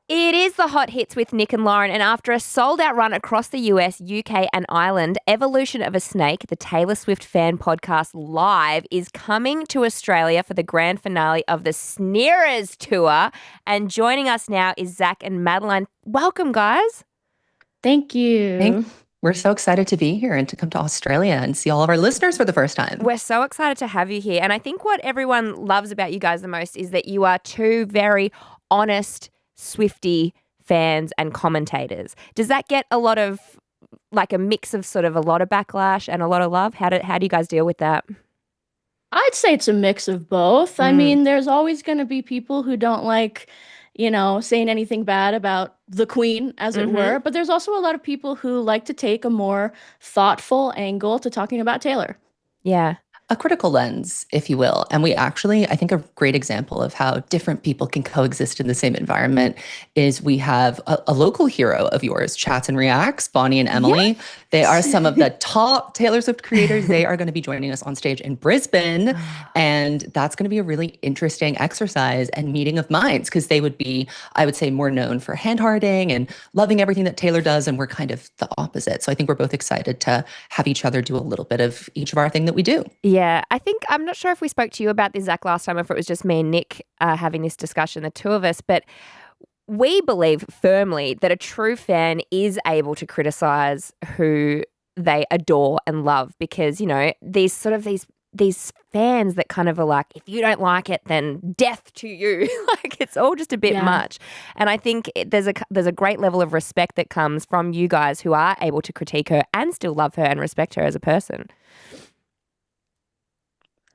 It is the Hot Hits with Nick and Lauren, and after a sold-out run across the US, UK and Ireland, Evolution of a Snake, the Taylor Swift fan podcast live, is coming to Australia for the grand finale of the Sneerers tour. And joining us now is Zach and Madeline. Welcome, guys. Thank you. We're so excited to be here and to come to Australia and see all of our listeners for the first time. We're so excited to have you here. And I think what everyone loves about you guys the most is that you are two very honest Swiftie fans and commentators. Does that get a lot of, like, a mix of sort of a lot of backlash and a lot of love? How do you guys deal with that? I'd say it's a mix of both. I mean, there's always going to be people who don't like, saying anything bad about the queen, as it were. But there's also a lot of people who like to take a more thoughtful angle to talking about Taylor. Yeah. A critical lens, if you will. And we actually, I think a great example of how different people can coexist in the same environment is we have a local hero of yours, Chats and Reacts, Bonnie and Emily. Yes. They are some of the top Taylor Swift creators. They are going to be joining us on stage in Brisbane. And that's going to be a really interesting exercise and meeting of minds because they would be, I would say, more known for hand-hearting and loving everything that Taylor does. And we're kind of the opposite. So I think we're both excited to have each other do a little bit of each of our thing that we do. Yeah, I think, I'm not sure if we spoke to you about this, Zach, last time, or if it was just me and Nick having this discussion, the two of us, but we believe firmly that a true fan is able to criticize who they adore and love because, these fans that kind of are like, if you don't like it, then death to you. Like, it's all just a bit much. And I think there's a great level of respect that comes from you guys who are able to critique her and still love her and respect her as a person.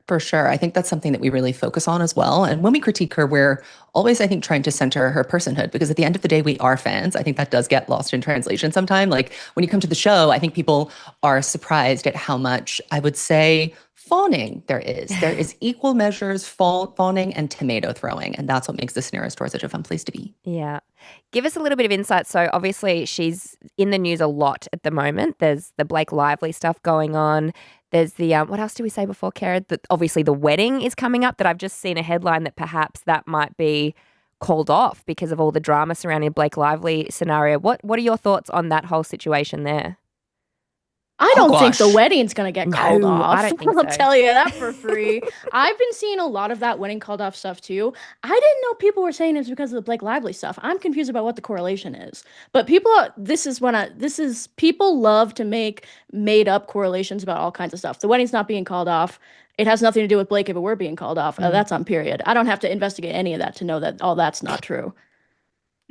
For sure. I think that's something that we really focus on as well. And when we critique her, we're always, I think, trying to center her personhood because at the end of the day, we are fans. I think that does get lost in translation sometime. Like when you come to the show, I think people are surprised at how much, I would say, fawning there is. There is equal measures, fawning and tomato throwing. And that's what makes the Sneerers Tour such a fun place to be. Yeah. Give us a little bit of insight. So obviously she's in the news a lot at the moment. There's the Blake Lively stuff going on. There's the, what else did we say before, Kara? That obviously the wedding is coming up that I've just seen a headline that perhaps that might be called off because of all the drama surrounding the Blake Lively scenario. What are your thoughts on that whole situation there? I don't think the wedding's going to get called off. I don't think I'll tell you that for free. I've been seeing a lot of that wedding called off stuff too. I didn't know people were saying it's because of the Blake Lively stuff. I'm confused about what the correlation is. But people love to make made up correlations about all kinds of stuff. The wedding's not being called off. It has nothing to do with Blake if it were being called off. That's on period. I don't have to investigate any of that to know that all that's not true.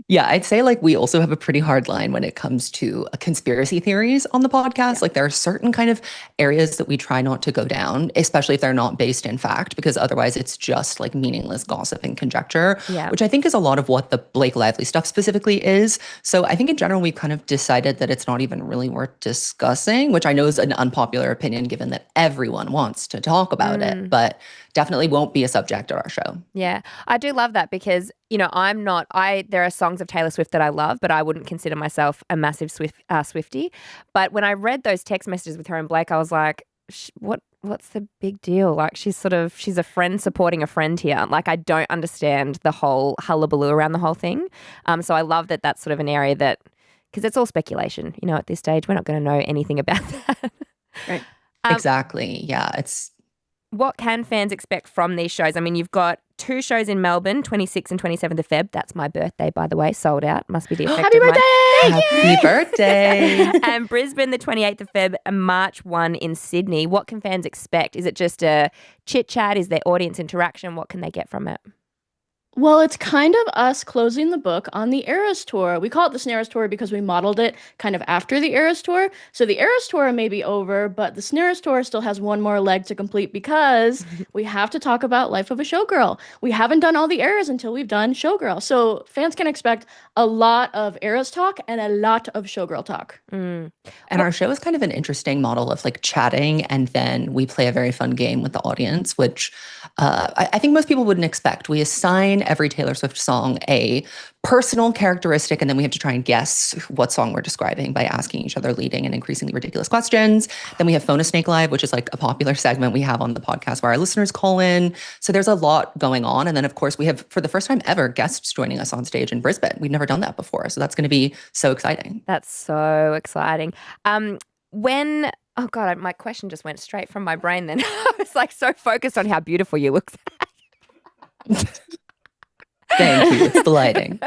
Yeah, I'd say like we also have a pretty hard line when it comes to conspiracy theories on the podcast. Yeah. Like there are certain kind of areas that we try not to go down, especially if they're not based in fact, because otherwise it's just like meaningless gossip and conjecture, which I think is a lot of what the Blake Lively stuff specifically is. So I think in general, we've kind of decided that it's not even really worth discussing, which I know is an unpopular opinion given that everyone wants to talk about it, but definitely won't be a subject of our show. Yeah, I do love that because, there are songs of Taylor Swift that I love, but I wouldn't consider myself a massive Swiftie. But when I read those text messages with her and Blake, I was like, what's the big deal? Like she's a friend supporting a friend here. Like I don't understand the whole hullabaloo around the whole thing. So I love that that's sort of an area that, because it's all speculation, at this stage, we're not going to know anything about that. Right. Exactly. Yeah. What can fans expect from these shows? I mean, you've got 2 shows in Melbourne, 26th and 27th of Feb. That's my birthday, by the way, sold out. Must be the effect Happy of birthday! Happy birthday! And Brisbane, the 28th of Feb, and March 1 in Sydney. What can fans expect? Is it just a chit-chat? Is there audience interaction? What can they get from it? Well, it's kind of us closing the book on the Eras Tour. We call it the Sneerers Tour because we modeled it kind of after the Eras Tour. So the Eras Tour may be over, but the Sneerers Tour still has one more leg to complete because we have to talk about Life of a Showgirl. We haven't done all the eras until we've done Showgirl. So fans can expect a lot of Eras talk and a lot of Showgirl talk. And our show is kind of an interesting model of like chatting, and then we play a very fun game with the audience, which I think most people wouldn't expect. We assign assign every Taylor Swift song a personal characteristic, and then we have to try and guess what song we're describing by asking each other leading and increasingly ridiculous questions. Then we have Phone a Snake Live, which is like a popular segment we have on the podcast where our listeners call in. So there's a lot going on. And then, of course, we have, for the first time ever, guests joining us on stage in Brisbane. We've never done that before. So that's going to be so exciting. That's so exciting. Oh God, my question just went straight from my brain then. I was like so focused on how beautiful you look. Thank you. It's the lighting.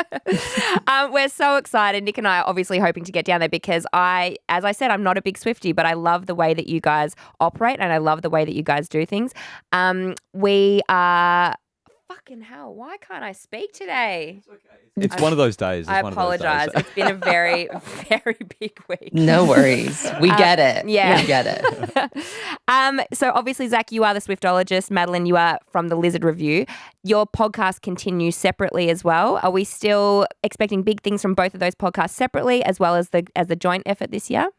We're so excited. Nick and I are obviously hoping to get down there because as I said, I'm not a big Swiftie, but I love the way that you guys operate and I love the way that you guys do things. We are fucking hell. Why can't I speak today? It's okay. It's one of those days. I apologize. It's been a very, very big week. No worries. We get it. Yeah. We get it. So obviously, Zach, you are the Swiftologist. Madeline, you are from the Lizard Review. Your podcast continues separately as well. Are we still expecting big things from both of those podcasts separately as well as the joint effort this year?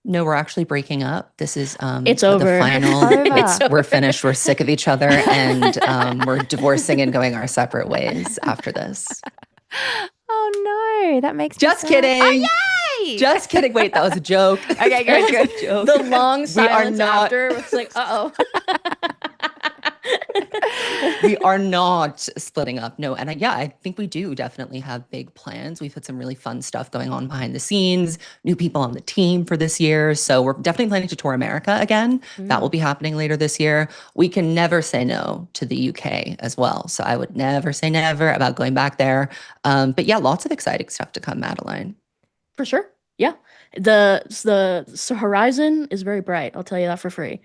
No, we're actually breaking up. This is It's the over. final. It's We're finished. We're sick of each other, and we're divorcing and going our separate ways after this. Oh no, that makes me Just sad. kidding. Oh yay! Just kidding. Wait, that was a joke. Okay, good, good. Joke. The long We are silence not- after was like, We are not splitting up. No. And I think we do definitely have big plans. We've had some really fun stuff going on behind the scenes, new people on the team for this year. So we're definitely planning to tour America again. That will be happening later this year. We can never say no to the UK as well. So I would never say never about going back there. But yeah, lots of exciting stuff to come, Madeline. For sure. Yeah. The horizon is very bright. I'll tell you that for free.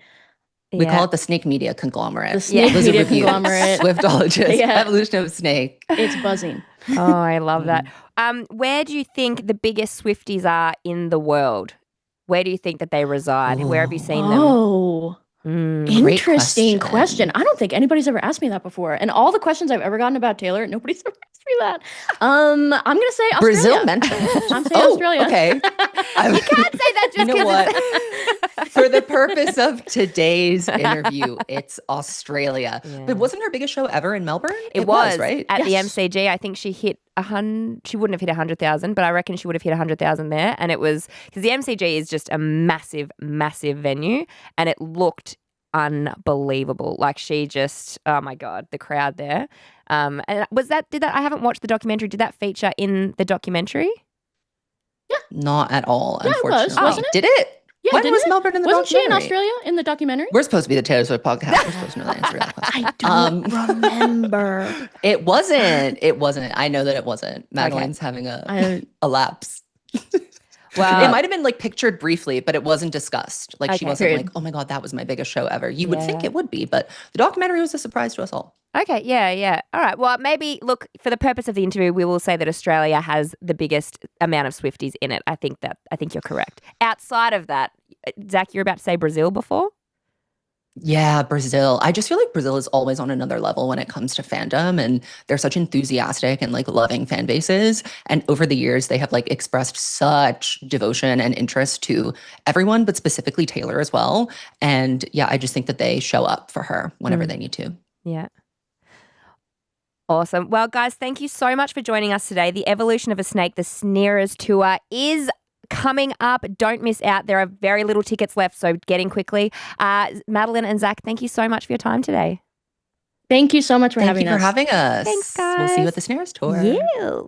We call it the Snake Media Conglomerate. The Snake Lizard Media Review, Conglomerate. Swiftologist, Yeah. Evolution of Snake. It's buzzing. Oh, I love that. Where do you think the biggest Swifties are in the world? Where do you think that they reside? Where have you seen them? Oh, Great interesting question. question. I don't think anybody's ever asked me that before. And all the questions I've ever gotten about Taylor, nobody's ever asked me that. I'm gonna say Australia. Brazil mentioned. I'm saying Australia. Okay. You can't say that just You know because what? For the purpose of today's interview, it's Australia. Yeah. But wasn't her biggest show ever in Melbourne? It was right? at Yes. the MCG. I think she hit 100. She wouldn't have hit 100,000, but I reckon she would have hit 100,000 there. And it was because the MCG is just a massive, massive venue, and it looked unbelievable. Like she just, oh my God, the crowd there. And I haven't watched the documentary. Did that feature in the documentary? Not at all, Yeah, it was, unfortunately. wasn't it? Did it? Yeah, When didn't was it? Melbourne in the Wasn't she in documentary? Australia in the documentary? We're supposed to be the Taylor Swift podcast. We're supposed to know the answer to that question. I don't remember. It wasn't. It wasn't. I know that it wasn't. Madeline's having a lapse. Well, It might have been like pictured briefly, but it wasn't discussed. Like she Okay. wasn't Period. like, oh my God, that was my biggest show ever. You would think Yeah. it would be, but the documentary was a surprise to us all. Okay, yeah. All right. Well, maybe, look, for the purpose of the interview, we will say that Australia has the biggest amount of Swifties in it. I think you're correct. Outside of that, Zach, you're about to say Brazil before? Yeah, Brazil. I just feel like Brazil is always on another level when it comes to fandom, and they're such enthusiastic and like loving fan bases. And over the years, they have like expressed such devotion and interest to everyone, but specifically Taylor as well. And yeah, I just think that they show up for her whenever they need to. Yeah. Awesome. Well, guys, thank you so much for joining us today. The Evolution of a Snake, the Sneerers Tour is coming up. Don't miss out. There are very little tickets left, so get in quickly. Madeline and Zach, thank you so much for your time today. Thank you so much for Thank having you for us. having us. Thanks, We'll see you guys. at the Snares Tour. Yes.